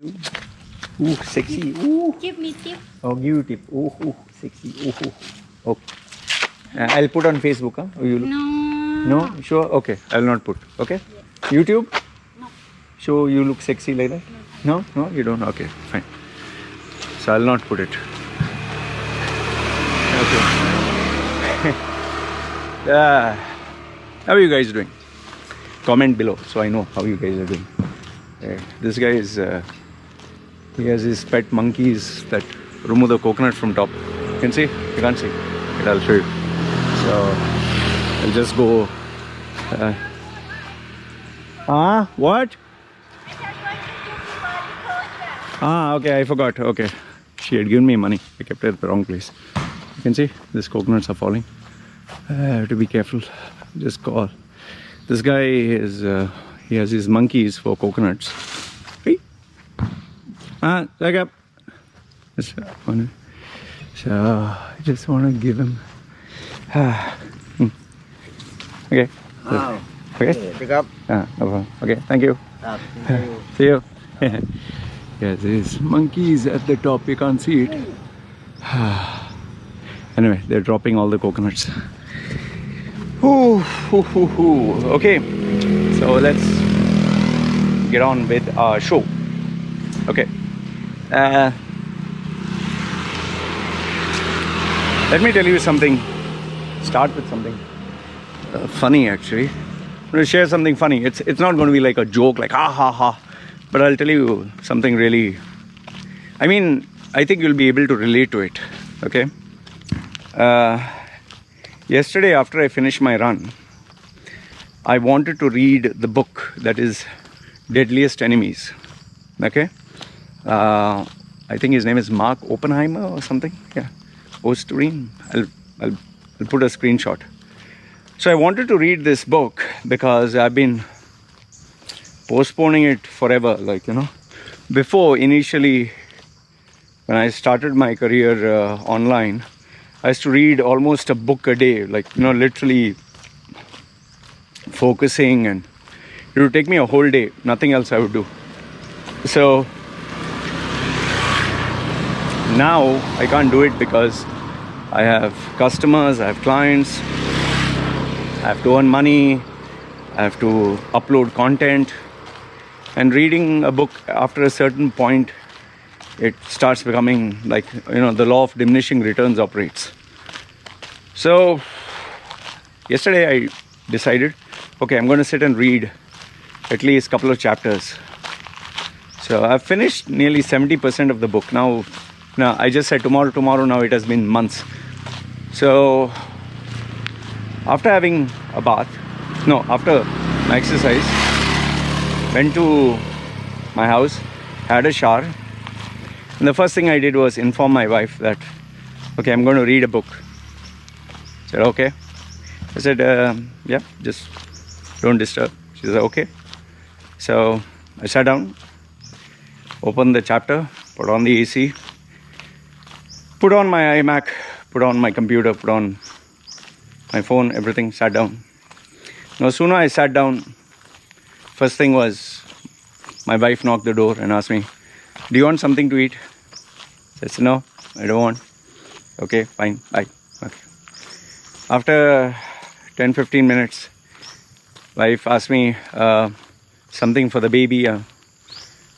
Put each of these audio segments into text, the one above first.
Ooh, sexy. Ooh. Give me tip. Oh, give you tip. Ooh, ooh, sexy. Ooh, ooh. Okay. I'll put on Facebook. Huh? Or you No. No? Sure? Okay. I'll not put. Okay? Yes. YouTube? No. So you look sexy like that? No? No? You don't? Okay. Fine. So I'll not put it. Okay. How are you guys doing? Comment below so I know how you guys are doing. This guy is... he has his pet monkeys that remove the coconut from top. You can see? You can't see? But I'll show you. So I'll just go. What? Okay, I forgot. Okay, she had given me money. I kept it at the wrong place. You can see these coconuts are falling. I have to be careful. Just call. This guy is. He has his monkeys for coconuts. Hey. Back up. So I just want to give him. Okay. Okay. Pick up. No problem. Okay. Thank you. See you. Yes, there's monkeys at the top. You can't see it. Anyway, they're dropping all the coconuts. Okay. So let's get on with our show. Okay. Let me tell you something. Start with something funny, actually. I'm going to share something funny. It's not going to be like a joke, like ha ha ha. But I'll tell you something really. I mean, I think you'll be able to relate to it. Okay. Yesterday, after I finished my run, I wanted to read the book that is Deadliest Enemies. Okay. I think his name is Mark Oppenheimer or something. Yeah. Osterholm. I'll put a screenshot. So I wanted to read this book because I've been postponing it forever. Like, you know, before initially, when I started my career online, I used to read almost a book a day, like, you know, literally focusing, and it would take me a whole day, nothing else I would do. So now I can't do it because I have customers, I have clients, I have to earn money, I have to upload content, and reading a book after a certain point, it starts becoming like, you know, the law of diminishing returns operates. So yesterday I decided, okay, I'm going to sit and read at least a couple of chapters. So I've finished nearly 70% of the book. Now I just said tomorrow, now it has been months. So after having a bath, after my exercise, went to my house, had a shower, and the first thing I did was inform my wife that, okay, I'm going to read a book. I said, okay. I said, yeah, just don't disturb. She said, okay. So I sat down, opened the chapter, put on the AC, put on my iMac, put on my computer, put on my phone, everything, sat down. No sooner I sat down, first thing was my wife knocked the door and asked me, do you want something to eat? I said, no, I don't want. Okay, fine, bye. Okay. After 10-15 minutes, wife asked me something for the baby.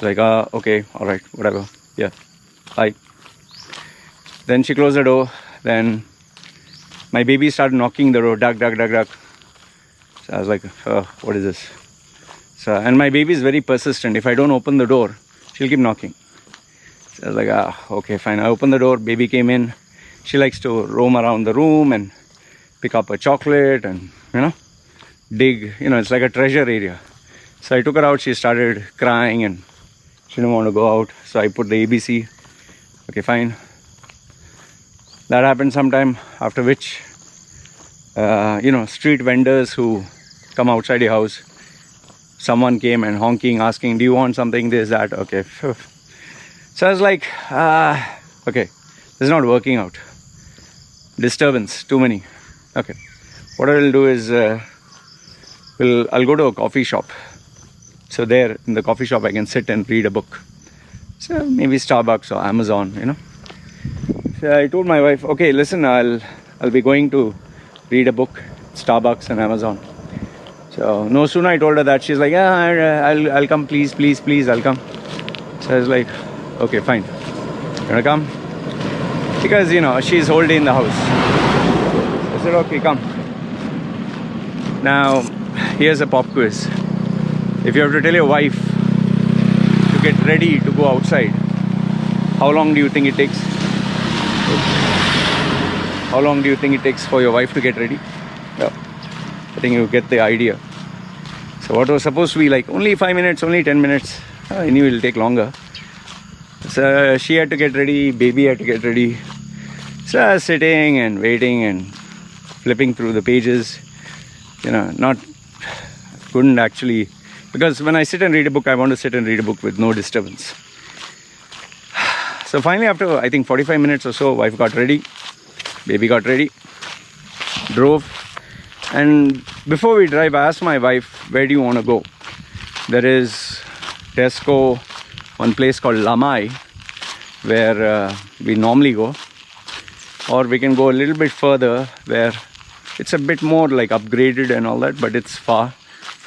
Like, okay, all right, whatever. Yeah, bye. Then she closed the door. Then my baby started knocking the door, duck, duck, duck, duck. So I was like, what is this? So, and my baby is very persistent. If I don't open the door, she'll keep knocking. So I was like, okay, fine. I opened the door, baby came in. She likes to roam around the room and pick up a chocolate and, you know, dig. You know, it's like a treasure area. So I took her out. She started crying and she didn't want to go out. So I put the ABC. Okay, fine. That happened sometime, after which, you know, street vendors who come outside your house, someone came and honking, asking, do you want something, this, that, okay. So I was like, okay, this is not working out. Disturbance, too many. Okay, what I will do is, I'll go to a coffee shop. So there, in the coffee shop, I can sit and read a book. So maybe Starbucks or Amazon, So I told my wife, okay, listen, I'll be going to read a book, Starbucks and Amazon. So no sooner I told her that, she's like, yeah, I'll come, please, please, please, I'll come. So I was like, okay, fine. You wanna come? Because, she's whole day in the house. So I said, okay, come. Now, here's a pop quiz. If you have to tell your wife to get ready to go outside, how long do you think it takes? How long do you think it takes for your wife to get ready? Yeah. I think you get the idea. So what was supposed to be like only 5 minutes, only 10 minutes, I knew it'll take longer. So she had to get ready, baby had to get ready. So I was sitting and waiting and flipping through the pages. Couldn't actually, because when I sit and read a book, I want to sit and read a book with no disturbance. So finally, after I think 45 minutes or so, wife got ready, baby got ready, drove. And before we drive, I asked my wife, where do you want to go? There is Tesco, one place called Lamai, where we normally go. Or we can go a little bit further, where it's a bit more like upgraded and all that, but it's far.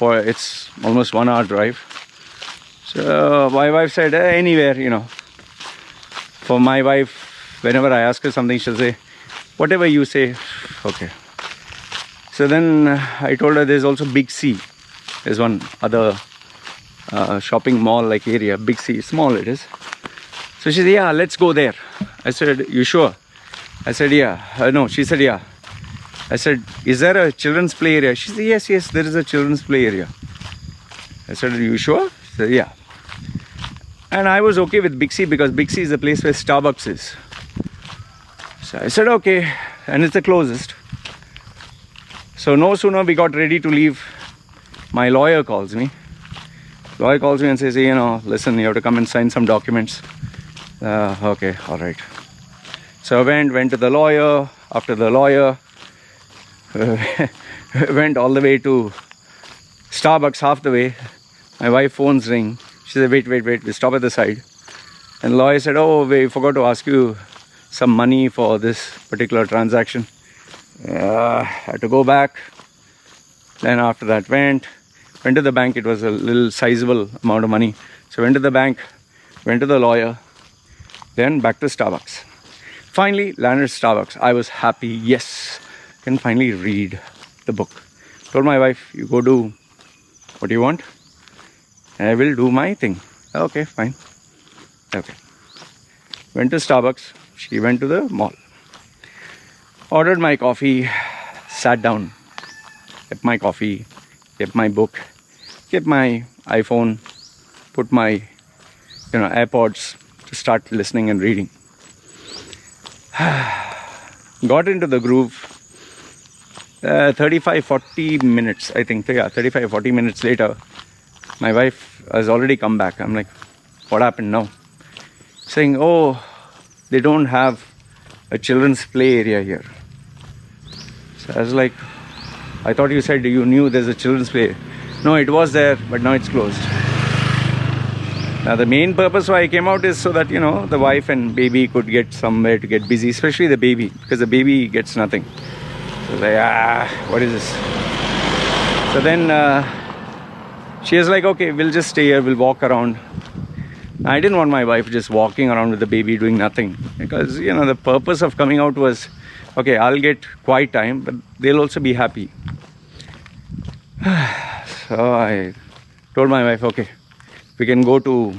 It's almost 1 hour drive. So my wife said, anywhere, For my wife, whenever I ask her something, she'll say, whatever you say, okay. So then I told her there's also Big C. There's one other shopping mall like area, Big C, small it is. So she said, yeah, let's go there. I said, you sure? I said, yeah. No, she said, yeah. I said, is there a children's play area? She said, yes, there is a children's play area. I said, are you sure? She said, yeah. And I was okay with Big C because Big C is the place where Starbucks is. So I said, okay. And it's the closest. So no sooner we got ready to leave, my lawyer calls me. Lawyer calls me and says, listen, you have to come and sign some documents. Okay, all right. So I went to the lawyer. After the lawyer, went all the way to Starbucks. Half the way, my wife's phone's ring. She said, wait, we stop at the side. And the lawyer said, oh, we forgot to ask you some money for this particular transaction. Had to go back. Then after that went to the bank. It was a little sizable amount of money. So went to the bank, went to the lawyer, then back to Starbucks. Finally landed Starbucks. I was happy. Yes, can finally read the book. Told my wife, you go do what you want. I will do my thing. Okay, fine. Okay. Went to Starbucks. She went to the mall. Ordered my coffee, sat down, kept my coffee, kept my book, kept my iPhone, put my AirPods to start listening and reading. Got into the groove. 35-40 minutes, I think. Yeah, 35-40 minutes later, my wife has already come back. I'm like, what happened now? Saying, oh, they don't have a children's play area here. So I was like, I thought you said you knew there's a children's play. No, it was there, but now it's closed. Now the main purpose why I came out is so that, the wife and baby could get somewhere to get busy, especially the baby, because the baby gets nothing. So like, what is this? So then she was like, okay, we'll just stay here, we'll walk around. I didn't want my wife just walking around with the baby doing nothing, because the purpose of coming out was, okay, I'll get quiet time, but they'll also be happy. So I told my wife, okay, we can go to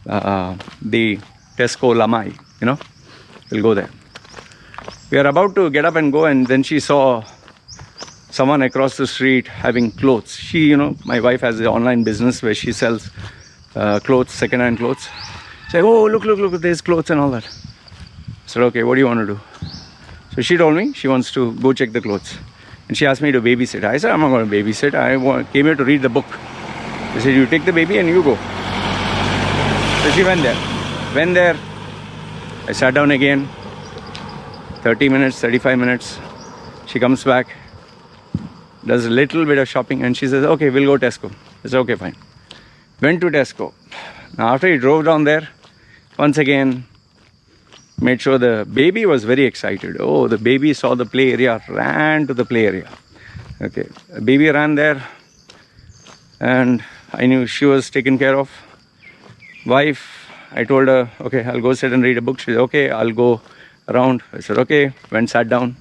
the Tesco Lamai, we'll go there. We are about to get up and go, and then she saw someone across the street having clothes. She, my wife has an online business where she sells clothes, second-hand clothes. She said, oh, look, there's clothes and all that. I said, okay, what do you want to do? So she told me she wants to go check the clothes. And she asked me to babysit. I said, I'm not going to babysit. I came here to read the book. She said, you take the baby and you go. So she went there. I sat down again. 30 minutes, 35 minutes. She comes back, does a little bit of shopping, and she says, okay, we'll go Tesco. I said, okay, fine. Went to Tesco. Now, after he drove down there, Once again, made sure the baby was very excited. Oh, the baby saw the play area, ran to the play area. Okay, the baby ran there, and I knew she was taken care of. Wife, I told her, okay, I'll go sit and read a book. She said, okay, I'll go around. I said, okay, went, sat down.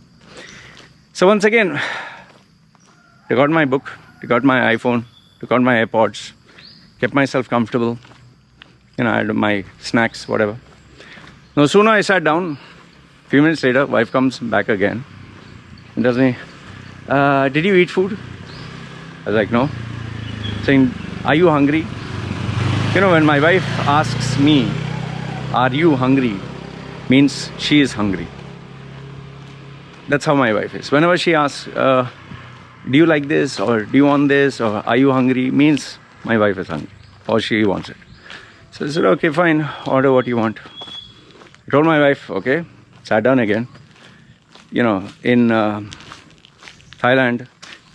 So once again, took out my book, took out my iPhone, took out my AirPods, kept myself comfortable. I had my snacks, whatever. No sooner I sat down, a few minutes later, wife comes back again and tells me, did you eat food? I was like, no. Saying, are you hungry? When my wife asks me, are you hungry? Means she is hungry. That's how my wife is. Whenever she asks, do you like this? Or do you want this? Or are you hungry? Means my wife is hungry. Or she wants it. So I said, okay, fine. Order what you want. I told my wife, okay. Sat down again. In Thailand,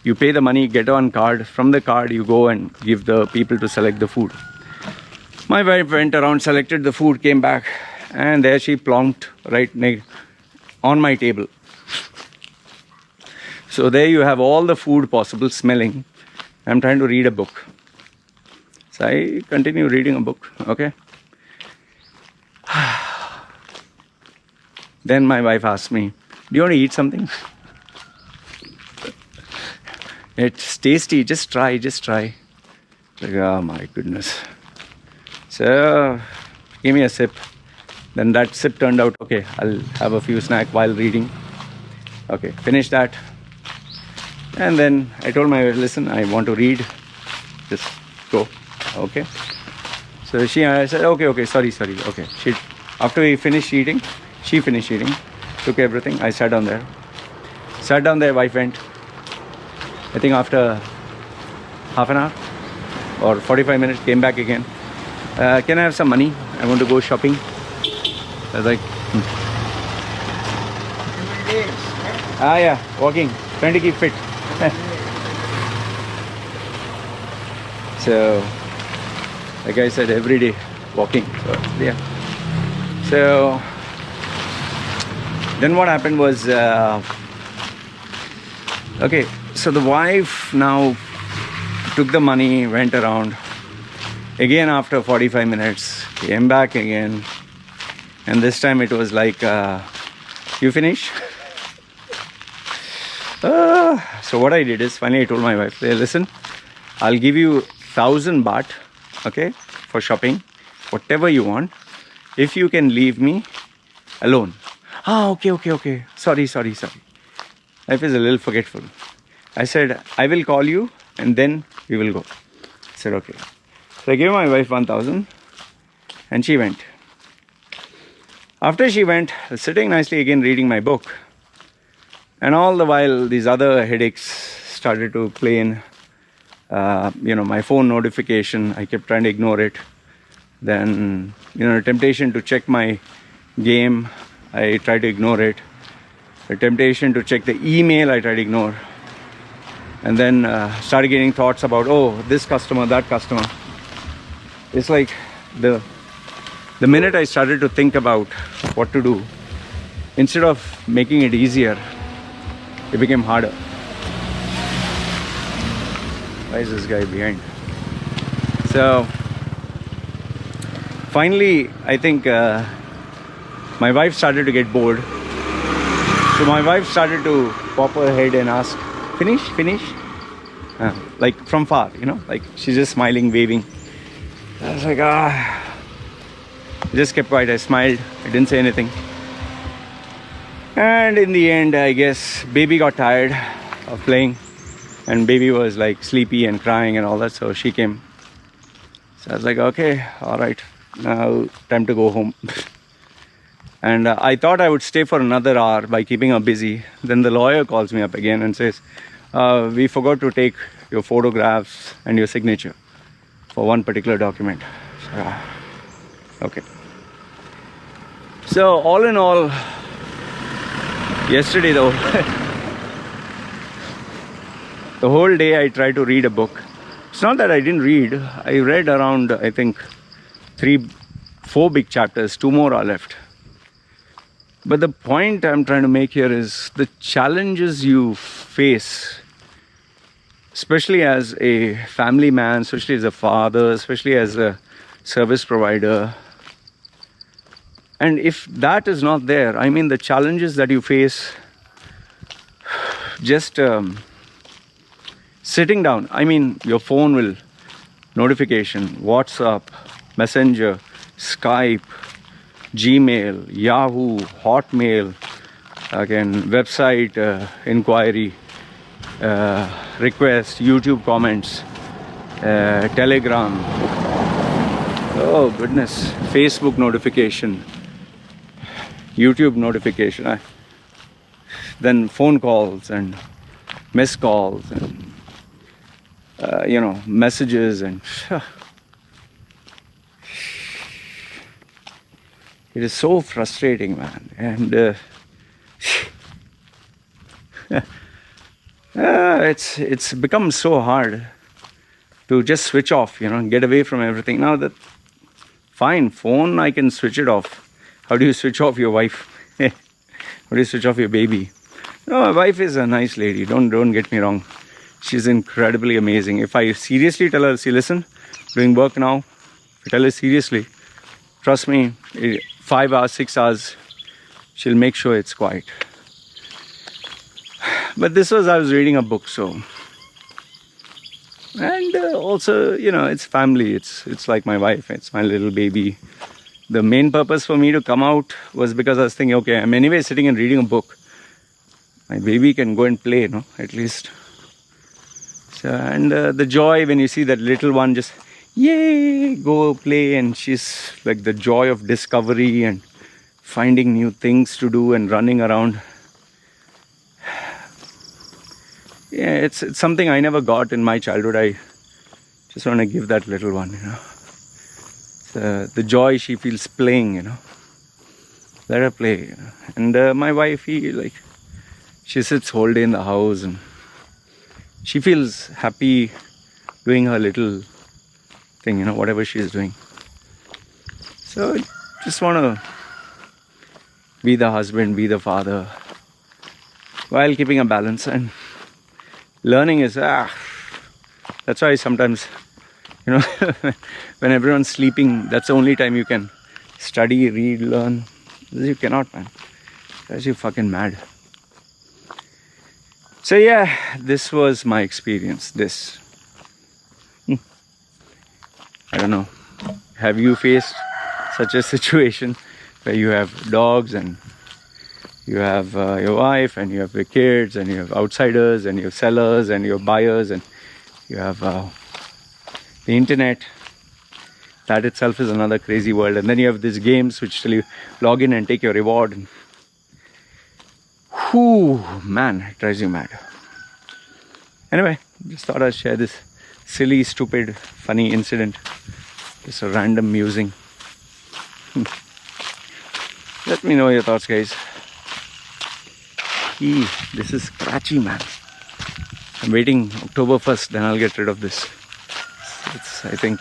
you pay the money, get on card. From the card, you go and give the people to select the food. My wife went around, selected the food, came back, and there she plonked right on my table. So there you have all the food possible smelling. I'm trying to read a book. So I continue reading a book, okay? Then my wife asked me, do you want to eat something? It's tasty, just try. Like, oh my goodness. So, give me a sip. Then that sip turned out, okay, I'll have a few snacks while reading. Okay, finish that. And then I told my wife, listen, I want to read. Just go. Okay. So I said, okay, sorry. Okay. After we finished eating, she finished eating, took everything. I sat down there. Wife went. I think after half an hour or 45 minutes, came back again. Can I have some money? I want to go shopping. I was like, yeah, walking, trying to keep fit. So, like I said, every day walking. So, yeah. So, then what happened was, okay, so the wife now took the money, went around. Again, after 45 minutes, came back again. And this time it was like, you finish? So what I did is, finally I told my wife, hey, listen, I'll give you 1,000 baht, okay, for shopping, whatever you want, if you can leave me alone. Okay. Sorry. Life is a little forgetful. I said, I will call you and then we will go. I said, okay. So I gave my wife 1,000 and she went. After she went, I was sitting nicely again reading my book. And all the while, these other headaches started to play in. My phone notification, I kept trying to ignore it. Then, the temptation to check my game, I tried to ignore it. The temptation to check the email, I tried to ignore. And then started getting thoughts about, this customer, that customer. It's like the minute I started to think about what to do, instead of making it easier, it became harder. Why is this guy behind? So, finally, I think my wife started to get bored. So my wife started to pop her head and ask, finish? Like from far, like she's just smiling, waving. I was like, just kept quiet. I smiled. I didn't say anything. And in the end, I guess baby got tired of playing, and baby was like sleepy and crying and all that, so she came. So I was like, okay, all right, now time to go home. And I thought I would stay for another hour by keeping her busy. Then the lawyer calls me up again and says, we forgot to take your photographs and your signature for one particular document. So, okay. So all in all, yesterday though, the whole day I tried to read a book. It's not that I didn't read. I read around, I think, 3-4 4 big chapters, 2 more are left. But the point I'm trying to make here is the challenges you face, especially as a family man, especially as a father, especially as a service provider. And if that is not there, I mean the challenges that you face just sitting down. I mean, your phone will notification, WhatsApp, Messenger, Skype, Gmail, Yahoo, Hotmail, again, website inquiry, request, YouTube comments, Telegram, oh goodness, Facebook notification, YouTube notification, then phone calls and missed calls and messages, and it is so frustrating, man. And it's become so hard to just switch off, get away from everything. Now that fine, phone, I can switch it off. How do you switch off your wife? How do you switch off your baby? No, my wife is a nice lady. Don't get me wrong. She's incredibly amazing. If I seriously tell her, see, listen, doing work now, if I tell her seriously, trust me, 5 hours, 6 hours, she'll make sure it's quiet. But I was reading a book, so. And also, it's family. It's like my wife. It's my little baby. The main purpose for me to come out was because I was thinking, okay, I'm anyway sitting and reading a book. My baby can go and play, at least. So, and the joy when you see that little one just, yay, go play, and she's like the joy of discovery and finding new things to do and running around. Yeah, it's something I never got in my childhood. I just want to give that little one, the joy she feels playing, let her play. And my wife, she sits whole day in the house and she feels happy doing her little thing, whatever she is doing. So just want to be the husband, be the father, while keeping a balance. And learning is, that's why sometimes, when everyone's sleeping, that's the only time you can study, read, learn. You cannot, man. That's you fucking mad. So yeah, this was my experience. I don't know. Have you faced such a situation where you have dogs and you have your wife and you have your kids and you have outsiders and you have sellers and you have buyers and you have the internet? That itself is another crazy world. And then you have these games which tell you log in and take your reward. And whew, man, it drives you mad. Anyway, just thought I'd share this silly, stupid, funny incident. Just a random musing. Let me know your thoughts, guys. This is scratchy, man. I'm waiting October 1st, then I'll get rid of this. I think,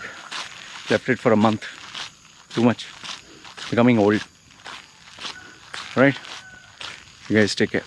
left it for a month. Too much. Becoming old. Alright? You guys take care.